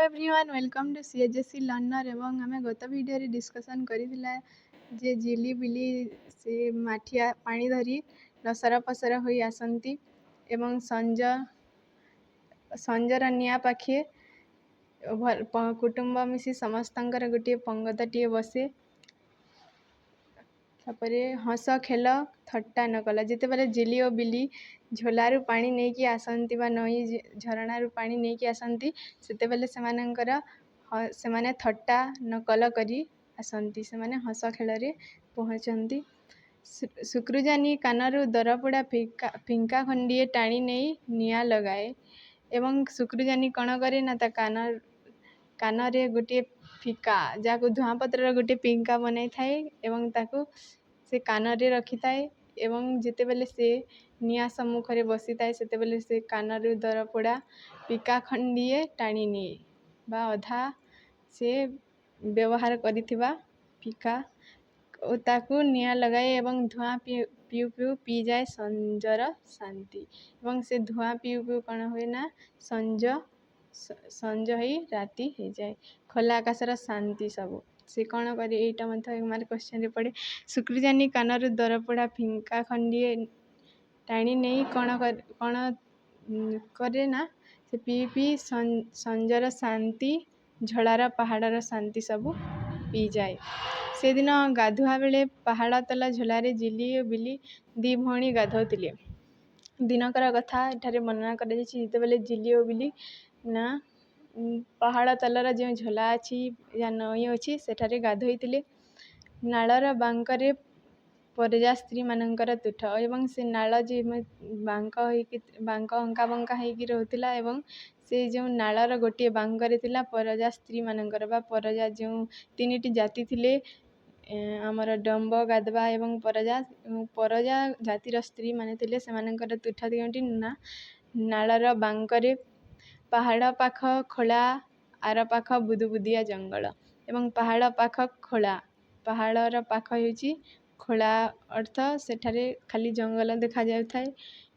Everyone welcome to सीएचएससी learner एवं आम गत भिडियो डिस्कसन करथिला जे झिली बिली से माठिया पानी धरी लसर पसर होई आसंती एवं संजर निया पाखे कुटुंब मिसी समस्तंकर गोटे पंगतटीए बसे तापरे हस खेल थट्टा न कला जितेबाला झिली और बिली झोलारू पानी नहीं कि आसंती बा नई झरणारू पानी नहीं कि आसंती सेतेबेले सेमाने थट्टा नकल करी आसंती सेमाने हस खेल रे पहुँचती। शुक्रुजानी कानरू दरपोड़ा फिंका खंडीए टाणी नहीं निया लगाए एवं शुक्रुजानी कण करे ना ता कानरे गोटे फिका जहाँ धुआं पत्र गोटे पिंका बनाई थाए एवं ताकू से कानरे रखी थाए एवं जितेबेले से निया सम्मुखरे बसी थाए सेतेबेले से कानरू दरपोड़ा पिका खंडीए टाणी निए बा अधा से व्यवहार करिथिबा फिका ताकू निया लगाए एवं धुआं पिउ पिउ पी जाए संजर शांति एवं से धुआं पिउ पिउ कण हुए ना संज ही राति हो जाए खोला आकाशर शांति सब से कौन करे एटा मारे क्वेश्चन रे पड़े। शुक्रुजानी कानरू दरपोड़ा फिंका खंडीए टाणी नहीं कौन करे ना से पी पी संजर शांति झड़ार पहाड़र शांति सब पी जाए। से दिन गाधुआ बेले पहाड़ तला झोलारे झिली और बिली दी भौणी गाधौतिले दिनकर कथा एठारे वर्णना कर जितेबाला झिली और बिली ना पहाड़ तलर जो झोला अच्छी या नई अच्छी सेठारे गाधोइतिले नालर बांकरे परजा स्त्री मानकर तुठ एवं से नाल जे बांक अंका बंका होगी रोला एवं से जो नालर गोटे बांकरे थिला परजा स्त्री मानकर बा परजा जो तीन जाति थिले आमर डम्ब गाधवा एवं परजा जातिर स्त्री माने थिले सेमानकर तुठ दियोटी ना नालर बांकरे पहाड़ पाख खोला आर पाख बुदुबुदिया जंगल एवं पहाड़ पाख खोला पहाड़र पाख होची खोला अर्थ सेठारे खाली जंगल देखा जाउ थाए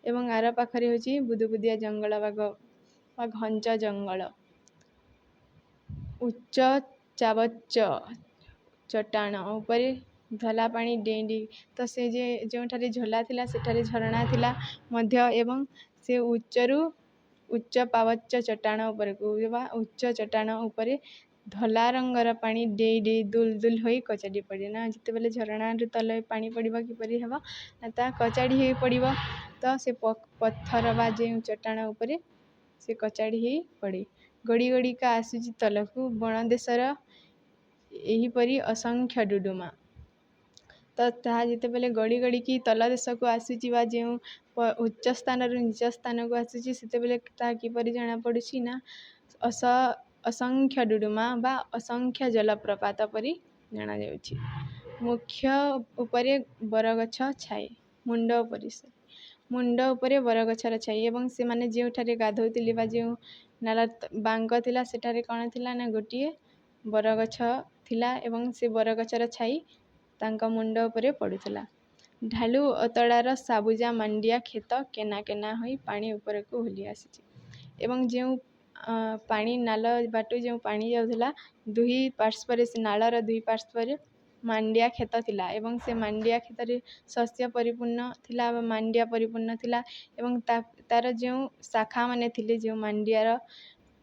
एवं आर पाखरे होची बुदुबुदिया जंगल बा घंच जंगल उच्च चावच्च चट्टाण ऊपर धला पानी डेंडी तो से जो ठारे झोला थिला सेठारे झरणा थिला मध्य एवं से उच्च पावच्च चट्टाण ऊपर को उच्च चट्टाण ऊपर धला रंगर पानी डेई डेई दुल दुल होई कचाड़ी पड़े ना जितेबाला झरणा तले पानी पड़वा किपरि हेबा ना ता कचाड़ी होई पड़िबो तो से पत्थर बा जे चट्टाण ऊपर से कचाड़ी होई पड़े गड़ी गड़ी का आसुची तलकू बण देशर एहीपरि असंख्य डुडुमा तो ताहा जितेबाला गड़ी गड़ी की तल देश को आसुची बा जे उच्च स्थान नीच स्थान को आसुची सेतेबाला ताहा किपरि जाना पड़ुची ना असंख्य डुडुमा बा असंख्य जलप्रपात परि जाना जाउची। मुख्य उपरे बरगछ छाए मुंड उपरे बरगछर छाए एवं से माने जे ठारे गाधौतिले बा जे नाला बांक थिला सेठारे कण थिला ना गोटिए बरगछ थिला एवं से बरगछर छाई तांका मुंड उपरे पड़ुथिला ढालू अतड़ार साबुजा मांडिया खेत केना केना होई पानी ऊपर को होली आसी एवं जो पानी नाल बाटू जो पानी जाउथला दुही पार्श्वर से नालर दुही पार्श्वर मांडिया खेत थिला एवं से मांडिया खेत रे शस्य परिपूर्ण थिला मांडिया परिपूर्ण थिला एवं तार जो शाखा माने थिले जो मांडियार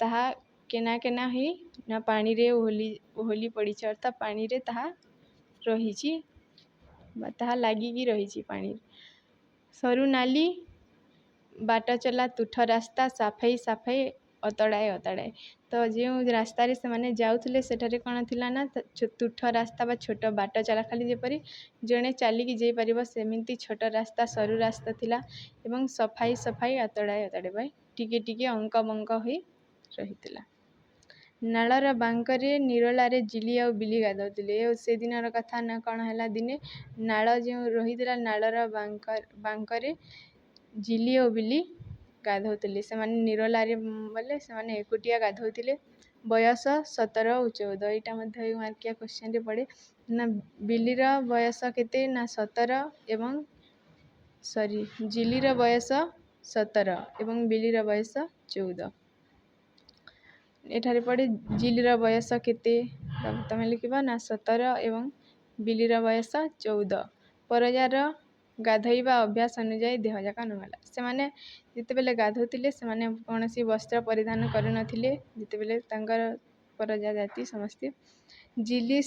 ताहा केना केना होई ना पानी रे ओहली पड़ी अर्थात पानी रे ताहा रही ताहा लागिकी रही पानी सरू नाली बाट चला तुठ रास्ता साफाई साफाई अतड़ाए तो जो रास्ता रे से माने जाउथले सेठारे कण थिला ना तुठ रास्ता बा छोट बाट चला खाली जेपरी जणे चालिकी जाई परिबो सेमिति छोट रास्ता सरू रास्ता थिला एवं सफाई सफाई अतड़ाए बाय टिके टिके अंक बंक होई रहितिला नालर बांकरे निरोलारे झिली और बिली गाधौतिले से दिनर कथा ना कण हैला दिने नाल जो रहितिला नालर बांकरे झिली और बिली गाधौतिले से माने निरोलारे बोले से माने एकुटिया गाधौतिले बयस 17 और 14 एटा मध्ये मार्किया क्वेश्चन रे पड़े ना बिलीर बयस केते ना 17 एवं सॉरी झिलीर बयस 17 एवं बिलीर बयस 14 ଏଠାରେ ପଡ଼େ ଜିଲିର ବୟସ କେତେ? ତମେ ଲେଖିବ ନା 17 ଏବଂ ବିଲିର ବୟସ 14। ପରଜାର ଗାଧୋଇବା ଅଭ୍ୟାସ ଅନୁଯାୟୀ ଦେହଯାକ ନହେଲା। ସେମାନେ ଯେତେବେଳେ ଗାଧୋଉଥିଲେ ସେମାନେ କୌଣସି ବସ୍ତ୍ର ପରିଧାନ କରିନଥିଲେ। ଯେତେବେଳେ ତାଙ୍କର ପରଜା ଜାତି ସମସ୍ତେ ଜିଲି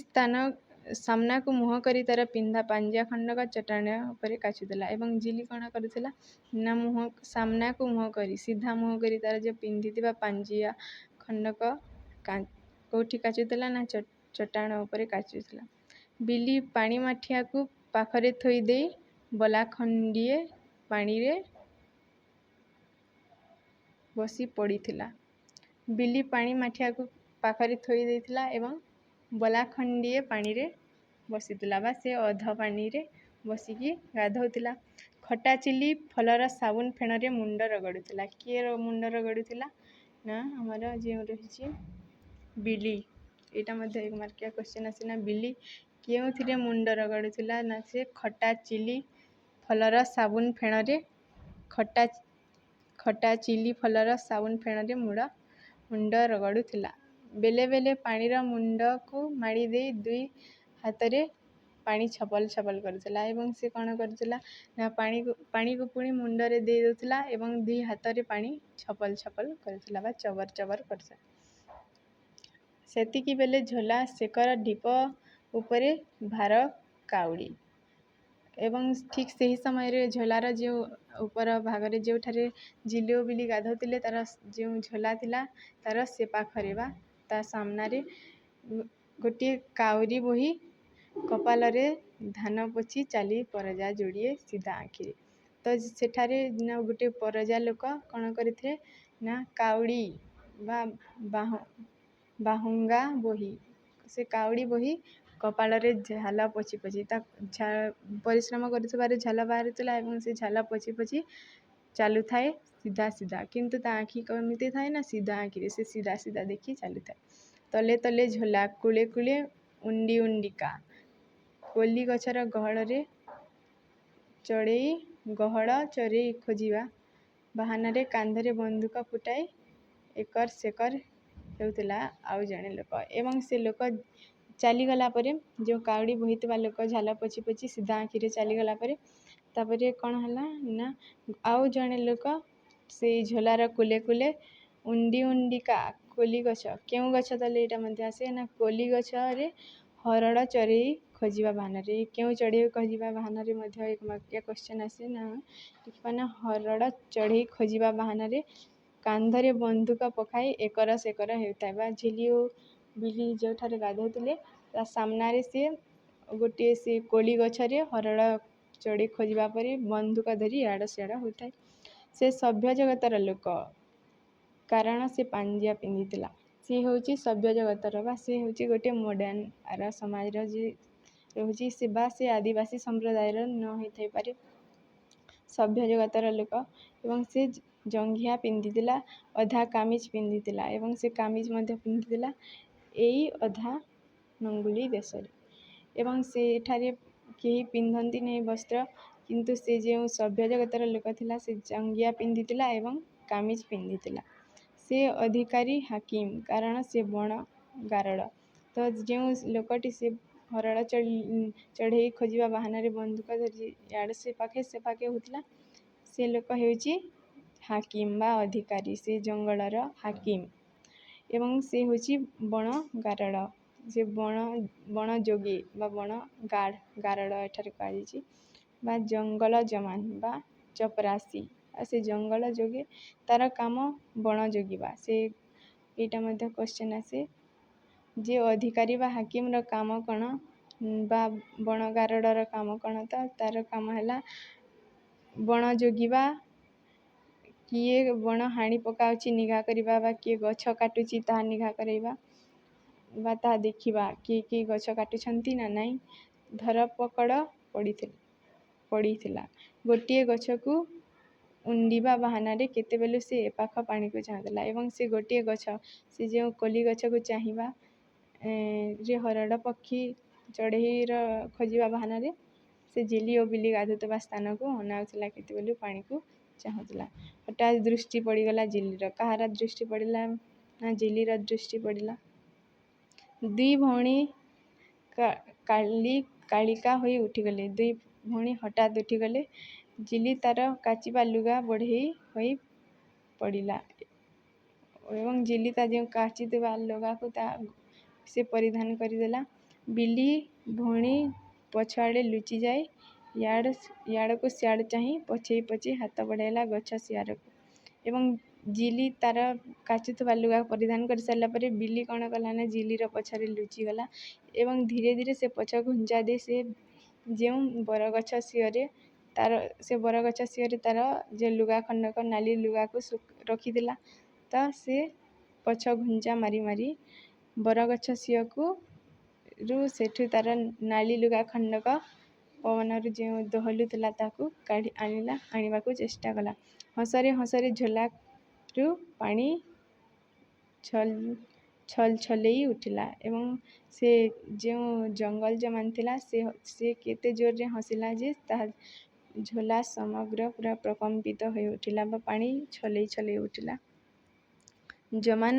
ସାମ୍ନାକୁ ମୁହଁ କରି ତାର ପିନ୍ଧା ପାଞ୍ଜିଆ ଖଣ୍ଡକ ଚଟାଣ ଉପରେ କାଚୁଥିଲା। ଏବଂ ଜିଲି କ'ଣ କରୁଥିଲା ନା ସାମ୍ନାକୁ ମୁହଁ କରି ସିଧା ମୁହଁ କରି ତାର ଯେଉଁ ପିନ୍ଧିଥିବା ପାଞ୍ଜିଆ ଖଣ୍ଡକ କେଉଁଠି କାଚୁଥିଲା ନା ଚଟାଣ ଉପରେ କାଚୁଥିଲା। ବିଲି ପାଣି ମାଠିଆକୁ ପାଖରେ ଥୋଇ ଦେଇ ବଲା ଖଣ୍ଡିଏ ପାଣିରେ ବସି ପଡ଼ିଥିଲା। ବିଲି ପାଣି ମାଠିଆକୁ ପାଖରେ ଥୋଇ ଦେଇଥିଲା ଏବଂ ବଲା ଖଣ୍ଡିଏ ପାଣିରେ ବସିଥିଲା ବା ସେ ଅଧ ପାଣିରେ ବସିକି ଗାଧୋଉଥିଲା। ଖଟା ଚିଲି ଫଲର ସାବୁନ ଫେଣରେ ମୁଣ୍ଡ ରଗଡ଼ୁଥିଲା। କିଏ ମୁଣ୍ଡ ରଗଡ଼ୁଥିଲା ନା ଆମର ଯେଉଁ ରହିଛି ବିଲି। ଏଇଟା ମଧ୍ୟ 1 ମାର୍କିଆ କ୍ୱେଶ୍ଚିନ୍ ଆସିନା ବିଲି କେଉଁଥିରେ ମୁଣ୍ଡ ରଗଡ଼ୁଥିଲା ନା ସେ ଖଟା ଚିଲି ଫଲର ସାବୁନ ଫେଣରେ ଖଟା ଚିଲି ଫଲର ସାବୁନ ଫେଣରେ ମୁଣ୍ଡ ରଗଡ଼ୁଥିଲା। ବେଲେ ବେଲେ ପାଣିର ମୁଣ୍ଡକୁ ମାଡ଼ି ଦେଇ 2 ହାତରେ ପାଣି ଛପଲ ଛପଲ କରୁଥିଲା। ଏବଂ ସେ କ'ଣ କରୁଥିଲା ନା ପାଣିକୁ ପୁଣି ମୁଣ୍ଡରେ ଦେଇ ଦେଉଥିଲା ଏବଂ 2 ହାତରେ ପାଣି ଛପଲ ଛପଲ କରୁଥିଲା ବା ଚବର ଚବର କରୁଥିଲା। ସେତିକି ବେଳେ ଝୋଲା ସେକର ଢିପ ଉପରେ ଭାର କାଉଡ଼ି। ଏବଂ ଠିକ୍ ସେହି ସମୟରେ ଝୋଲାର ଯେଉଁ ଉପର ଭାଗରେ ଯେଉଁଠାରେ ଜିଲି ଓ ବିଲି ଗାଧୋଉଥିଲେ ତାର ଯେଉଁ ଝୋଲା ଥିଲା ତାର ସେ ପାଖରେ ବା ତା ସାମ୍ନାରେ ଗୋଟିଏ କାଉରି ବୋହି କପାଳରେ ଧାନ ପୋଛି ଚାଲି ପରଜା ଯୋଡ଼ିଏ ସିଧା ଆଖିରେ। ତ ସେଠାରେ ନା ଗୋଟେ ପରଜା ଲୋକ କ'ଣ କରିଥିଲେ ନା କାଉଡ଼ି ବା ବାହୁଙ୍ଗା ବୋହି ସେ କାଉଡ଼ି ବୋହି କପାଳରେ ଝାଲ ପୋଛି ପୋଛି ତା ପରିଶ୍ରମ କରୁଥିବାରୁ ଝାଲ ବାହାରୁଥିଲା ଏବଂ ସେ ଝାଲ ପୋଛି ପୋଛି ଚାଲୁଥାଏ ସିଧା ସିଧା। କିନ୍ତୁ ତା ଆଖି କେମିତି ଥାଏ ନା ସିଧା ଆଖିରେ ସେ ସିଧା ସିଧା ଦେଖି ଚାଲୁଥାଏ। ତଲେ ତଲେ ଝୋଲା କୂଳେ କୂଳେ ଉଣ୍ଡି ଉଣ୍ଡିକା କୋଲି ଗଛର ଗହଳ ଚଢ଼େଇ ଖୋଜିବା ବାହାନାରେ କାନ୍ଧରେ ବନ୍ଧୁକ ଫୁଟାଇ ଏକର ସେକର ହେଉଥିଲା ଆଉ ଜଣେ ଲୋକ। ଏବଂ ସେ ଲୋକ ଚାଲିଗଲା ପରେ ଯେଉଁ କାଉଡ଼ି ବୋହିଥିବା ଲୋକ ଝାଲ ପୋଛି ପୋଛି ସିଧା ଆଖିରେ ଚାଲିଗଲା ପରେ ତାପରେ କ'ଣ ହେଲା ନା ଆଉ ଜଣେ ଲୋକ ସେଇ ଝୋଲାର କୂଲେ କୂଲେ ଉଣ୍ଡି ଉଣ୍ଡିକା କୋଲି ଗଛ କେଉଁ ଗଛ ତଲେ ଏଇଟା ମଧ୍ୟ ଆସେ ନା କୋଲି ଗଛରେ ହରଡ଼ ଚଢ଼େଇ ଖୋଜିବା ବାହାନାରେ। କେଉଁ ଚଢ଼େଇ ଖୋଜିବା ବାହାନାରେ ମଧ୍ୟ 1 ମାର୍କିଆ କ୍ୱେଶ୍ଚିନ୍ ଆସେ ନା ଦେଖିବା ନା ହରଡ଼ ଚଢ଼େଇ ଖୋଜିବା ବାହାନାରେ କାନ୍ଧରେ ବନ୍ଧୁକ ପକାଇ ଏକର ସେକର ହେଉଥାଏ ବା ଝିଲି ଓ ବିଲି ଯେଉଁଠାରେ ଗାଧୋଉଥିଲେ ତା ସାମ୍ନାରେ ସିଏ ଗୋଟିଏ ସେ କୋଲି ଗଛରେ ହରଡ଼ ଚଢ଼େଇ ଖୋଜିବା ପରି ବନ୍ଧୁକ ଧରି ଇଆଡ଼ ସିଆଡ଼ ହେଉଥାଏ। ସେ ସଭ୍ୟ ଜଗତର ଲୋକ କାରଣ ସେ ପାଞ୍ଜିଆ ପିନ୍ଧିଥିଲା। ସେ ହେଉଛି ସଭ୍ୟ ଜଗତର ବା ସେ ହେଉଛି ଗୋଟିଏ ମଡ଼ର୍ଣ୍ଣ ସମାଜର ଯିଏ ରହୁଛି ସେ ବା ସେ ଆଦିବାସୀ ସମ୍ପ୍ରଦାୟର ନ ହେଇଥାଇପାରେ ସଭ୍ୟ ଜଗତର ଲୋକ। ଏବଂ ସେ ଜଙ୍ଘିଆ ପିନ୍ଧିଥିଲା ଅଧା କାମିଜ ପିନ୍ଧିଥିଲା ଏବଂ ସେ କାମିଜ ମଧ୍ୟ ପିନ୍ଧିଥିଲା ଏଇ ଅଧା ନଙ୍ଗୁଳି ଦେଶରେ। ଏବଂ ସେଠାରେ କେହି ପିନ୍ଧନ୍ତି ନାହିଁ ବସ୍ତ୍ର କିନ୍ତୁ ସେ ଯେଉଁ ସଭ୍ୟ ଜଗତର ଲୋକ ଥିଲା ସେ ଜଙ୍ଘିଆ ପିନ୍ଧିଥିଲା ଏବଂ କାମିଜ ପିନ୍ଧିଥିଲା। ସେ ଅଧିକାରୀ ହାକିମ କାରଣ ସେ ବଣ ଗାରଡ଼। ତ ଯେଉଁ ଲୋକଟି ସେ ହରଡ଼ ଚଢ଼େଇ ଖୋଜିବା ବାହାନାରେ ବନ୍ଧୁକ ଧରି ଇଆଡ଼େ ସେ ପାଖେ ହେଉଥିଲା ସେ ଲୋକ ହେଉଛି ହାକିମ ବା ଅଧିକାରୀ ସେ ଜଙ୍ଗଲର ହାକିମ। ଏବଂ ସେ ହେଉଛି ବଣ ଗାରଡ଼ ସେ ବଣ ଯୋଗୀ ବା ବଣ ଗାରଡ଼ ଏଠାରେ କୁହାଯାଇଛି ବା ଜଙ୍ଗଲ ଜମାନ ବା ଚପରାସୀ। ଆଉ ସେ ଜଙ୍ଗଲ ଯୋଗୀ ତାର କାମ ବଣ ଜଗିବା। ସେ ଏଇଟା ମଧ୍ୟ କ୍ୱେଶ୍ଚିନ୍ ଆସେ ଯେ ଅଧିକାରୀ ବା ହାକିମର କାମ କ'ଣ ବା ବଣ ଗାରଡ଼ର କାମ କ'ଣ ତ ତାର କାମ ହେଲା ବଣ ଜଗିବା କିଏ ବଣ ହାଣି ପକାଉଛି ନିଘା କରିବା ବା କିଏ ଗଛ କାଟୁଛି ତାହା ନିଘା କରାଇବା ବା ତାହା ଦେଖିବା କିଏ ଗଛ କାଟୁଛନ୍ତି ନା ନାହିଁ। ଧରପକଡ଼ ପଡ଼ିଥିଲା ଗୋଟିଏ ଗଛକୁ ଉଣ୍ଡିବା ବାହାନାରେ କେତେବେଳୁ ସେ ଏପାଖ ପାଣିକୁ ଚାହୁଁଥିଲା ଏବଂ ସେ ଗୋଟିଏ ଗଛ ସେ ଯେଉଁ କୋଲି ଗଛକୁ ଚାହିଁବା ଯେ ହରଡ଼ ପକ୍ଷୀ ଚଢ଼େଇର ଖୋଜିବା ବାହାନାରେ ସେ ଝିଲି ଓ ବିଲି ଗାଧୋଉଥିବା ସ୍ଥାନକୁ ଅନାଉଥିଲା କେତେବେଳୁ ପାଣିକୁ ଚାହୁଁଥିଲା। ହଠାତ୍ ଦୃଷ୍ଟି ପଡ଼ିଗଲା ଝିଲିର। କାହାର ଦୃଷ୍ଟି ପଡ଼ିଲା ନା ଝିଲିର ଦୃଷ୍ଟି ପଡ଼ିଲା। ଦୁଇ ଭଉଣୀ କାଳିକା ହୋଇ ଉଠିଗଲେ। ଦୁଇ ଭଉଣୀ ହଠାତ୍ ଉଠିଗଲେ। ଝିଲି ତାର କାଚିବା ଲୁଗା ବଢ଼େଇ ହୋଇ ପଡ଼ିଲା ଏବଂ ଝିଲି ତା ଯେଉଁ କାଚିଥିବା ଲୁଗାକୁ ସେ ପରିଧାନ କରିଦେଲା। ବିଲି ଭଉଣୀ ପଛଆଡ଼େ ଲୁଚିଯାଇ ଇଆଡ଼କୁ ସିଆଡ଼େ ଚାହିଁ ପଛେଇ ପଛେଇ ହାତ ବଢ଼ାଇଲା ଗଛ ସିଆରକୁ ଏବଂ ଝିଲି ତାର କାଚୁଥିବା ଲୁଗା ପରିଧାନ କରିସାରିଲା ପରେ ବିଲି କ'ଣ କଲା ନା ଝିଲିର ପଛରେ ଲୁଚିଗଲା ଏବଂ ଧୀରେ ଧୀରେ ସେ ପଛ ଘୁଞ୍ଚା ଦେଇ ସେ ଯେଉଁ ବରଗଛ ସିଂହରେ ତାର ଯେଉଁ ଲୁଗା ଖଣ୍ଡକ ନାଲି ଲୁଗାକୁ ରଖିଥିଲା ତ ସେ ପଛ ଘୁଞ୍ଚା ମାରି ମାରି ବରଗଛ ସେଠୁ ତାର ନାଲି ଲୁଗା ଖଣ୍ଡକ ପବନରୁ ଯେଉଁ ଦୋହଲୁଥିଲା ତାକୁ ଆଣିବାକୁ ଚେଷ୍ଟା କଲା। ହସରେ ହସରେ ଝୋଲାରୁ ପାଣି ଛଲଛଲେଇ ଉଠିଲା ଏବଂ ସେ ଯେଉଁ ଜଙ୍ଗଲ ଜମାନ୍ ଥିଲା ସେ କେତେ ଜୋରରେ ହସିଲା ଯେ ତାହା ଝୋଲା ସମଗ୍ର ପୁରା ପ୍ରକମ୍ପିତ ହୋଇ ଉଠିଲା ବା ପାଣି ଛଲେଇ ଛଲେଇ ଉଠିଲା। ଜମାନ୍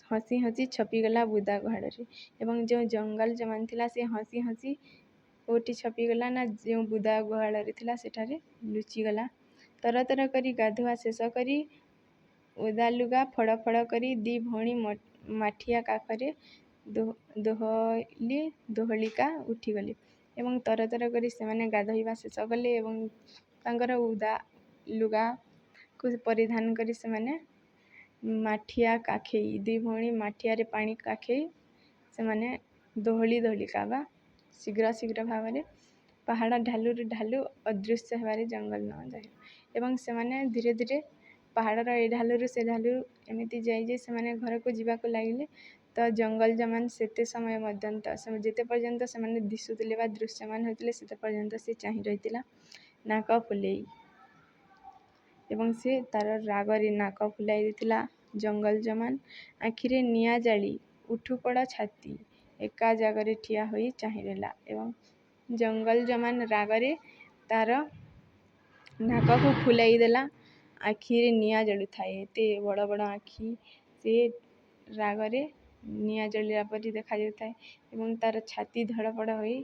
ହସି ହସି ଛପିଗଲା ବୁଦା ଗୁହାଳରେ ଏବଂ ଯେଉଁ ଜଙ୍ଗଲ ଜମାନ୍ ଥିଲା ସେ ହସି ହସି କୋଉଠି ଛପିଗଲା ନା ଯେଉଁ ବୁଦା ଗୁହାଳରେ ଥିଲା ସେଠାରେ ଲୁଚିଗଲା। ତରତର କରି ଗାଧୁଆ ଶେଷ କରି ଓଦା ଲୁଗା ଫଡ଼ ଫଡ଼ କରି ଦି ଭଉଣୀ ମାଠିଆ କାଖରେ ଦୋହଲିକା ଉଠିଗଲେ ଏବଂ ତରତର କରି ସେମାନେ ଗାଧୋଇବା ଶେଷ କଲେ ଏବଂ ତାଙ୍କର ଓଦା ଲୁଗାକୁ ପରିଧାନ କରି ସେମାନେ ଦୁଇ ଭଉଣୀ ମାଠିଆରେ ପାଣି କାଖେଇ ସେମାନେ ଦୋହଲିକା ବା ଶୀଘ୍ର ଭାବରେ ପାହାଡ଼ ଢାଲୁରୁ ଢାଲୁ ଅଦୃଶ୍ୟ ହେବାରେ ଜଙ୍ଗଲ ଯାଏ ଏବଂ ସେମାନେ ଧୀରେ ଧୀରେ ପାହାଡ଼ର ଏ ଢାଲୁରୁ ସେ ଢାଲୁ ଏମିତି ଯାଇ ସେମାନେ ଘରକୁ ଯିବାକୁ ଲାଗିଲେ। ତ ଜଙ୍ଗଲ ଜମାନ୍ ସେତେ ସମୟ ଯେତେ ପର୍ଯ୍ୟନ୍ତ ସେମାନେ ଦିଶୁଥିଲେ ବା ଦୃଶ୍ୟମାନ ହେଉଥିଲେ ସେତେ ପର୍ଯ୍ୟନ୍ତ ସେ ଚାହିଁ ରହିଥିଲା ନାକ ଫୁଲେଇ ଏବଂ ସେ ତାର ରାଗରେ ନାକ ଫୁଲାଇ ଦେଇଥିଲା। ଜଙ୍ଗଲ ଜମାନ୍ ଆଖିରେ ନିଆଁ ଜାଳି ଉଠୁପଡ଼ ଛାତି ଏକା ଜାଗାରେ ଠିଆ ହୋଇ ଚାହିଁ ରହିଲା ଏବଂ ଜଙ୍ଗଲ ଜମାନ୍ ରାଗରେ ତାର ନାକକୁ ଫୁଲାଇ ଦେଲା। ଆଖିରେ ନିଆଁ ଜଳୁଥାଏ, ଏତେ ବଡ଼ ବଡ଼ ଆଖି, ସେ ରାଗରେ ନିଆଁ ଜଳିଲା ପରି ଦେଖାଯାଉଥାଏ ଏବଂ ତାର ଛାତି ଧଡ଼ପଡ଼ ହୋଇ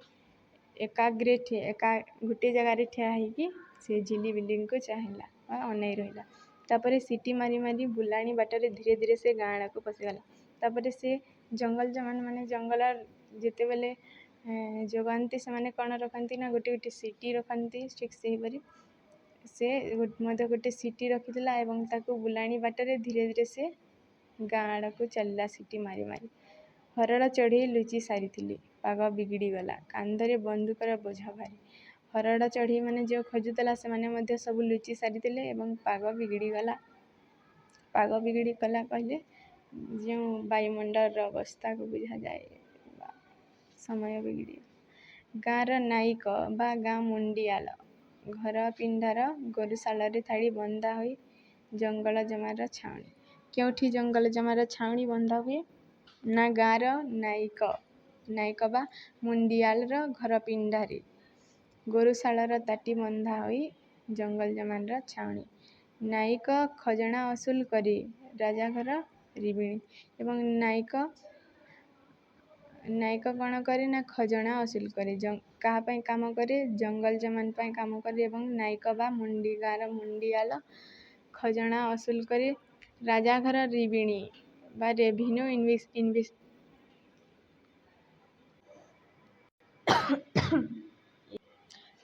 ଗୋଟିଏ ଜାଗାରେ ଠିଆ ହେଇକି ସେ ଝିଲି ବିଲିଙ୍କୁ ଚାହିଁଲା ବା ଅନେଇ ରହିଲା। ତାପରେ ସିଟି ମାରି ମାରି ବୁଲାଣି ବାଟରେ ଧୀରେ ଧୀରେ ସେ ଗାଁ ଆଡ଼କୁ ପଶିଗଲା। ତାପରେ ସେ ଜଙ୍ଗଲ ଜମାନ୍ ଜଙ୍ଗଲ ଯେତେବେଳେ ଜଗନ୍ତି ସେମାନେ କ'ଣ ରଖନ୍ତି ନା ଗୋଟେ ସିଟି ରଖନ୍ତି। ଠିକ୍ ସେହିପରି ସେ ମଧ୍ୟ ଗୋଟେ ସିଟି ରଖିଥିଲା ଏବଂ ତାକୁ ବୁଲାଣି ବାଟରେ ଧୀରେ ଧୀରେ ସେ ଗାଁ ଆଡ଼କୁ ଚାଲିଲା ସିଟି ମାରି ମାରି। ହରଡ଼ ଚଢ଼େଇ ଲୁଚି ସାରିଥିଲି, ପାଗ ବିଗିଡ଼ିଗଲା, କାନ୍ଧରେ ବନ୍ଧୁକର ବୋଝ ଭାରି। ହରଡ଼ ଚଢ଼େଇମାନେ ଯେଉଁ ଖୋଜୁଥିଲା ସେମାନେ ମଧ୍ୟ ସବୁ ଲୁଚି ସାରିଥିଲେ ଏବଂ ପାଗ ବିଗିଡ଼ିଗଲା। ପାଗ ବିଗିଡ଼ିଗଲା କହିଲେ ଯେଉଁ ବାୟୁମଣ୍ଡଳର ଅବସ୍ଥାକୁ ବୁଝାଯାଏ ବା ସମୟ ବିଗିଡ଼ିଗଲା। ଗାଁର ନାଇକ ବା ଗାଁ ମୁଣ୍ଡିଆଲ ଘର ପିଣ୍ଡାର ଗୋରୁଶାଳରେ ଥାଳି ବନ୍ଧା ହୋଇ ଜଙ୍ଗଲ ଜମାର ଛାଉଣି। କେଉଁଠି ଜଙ୍ଗଲ ଜମାର ଛାଉଣି ବନ୍ଧା ହୁଏ ନା ଗାଁର ନାଇକ ବା ମୁଣ୍ଡିଆଲର ଘର ପିଣ୍ଡାରେ ଗୋରୁଶାଳର ତାଟି ବନ୍ଧା ହୋଇ ଜଙ୍ଗଲ ଜମାର ଛାଉଣି। ନାଇକ ଖଜଣା ଅସୁଲ କରେ ରାଜାଘର ରିବିଣି ଏବଂ ନାଇକ କ'ଣ କରେ ନା ଖଜଣା ଅସୁଲ କରେ। କାହା ପାଇଁ କାମ କରେ? ଜଙ୍ଗଲ ଜମାନ୍ ପାଇଁ କାମ କରେ ଏବଂ ନାଇକ ବା ଗାଁର ମୁଣ୍ଡିଆଲ ଖଜଣା ଅସୁଲ କରେ ରାଜାଘର ରିବିଣି ବା ରେଭିନ୍ୟୁ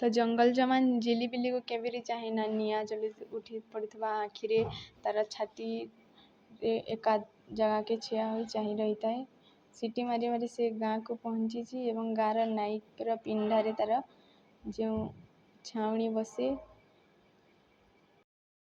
ତ ଜଙ୍ଗଲ ଜମାନ୍ ଝିଲି ବିଲିକୁ କେବେରି ଚାହେଁ ନା ନିଆଁ ଜଳି ଉଠି ପଡ଼ିଥିବା ଆଖିରେ ତାର ଛାତିରେ ଏକା ଜାଗାକେ ଠିଆ ହୋଇ ଚାହିଁ ରହିଥାଏ। ସିଟି ମାରି ମାରି ସେ ଗାଁକୁ ପହଞ୍ଚିଛି ଏବଂ ଗାଁର ନାଇକର ପିଣ୍ଡାରେ ତାର ଯେଉଁ ଛାଉଣି ବସେ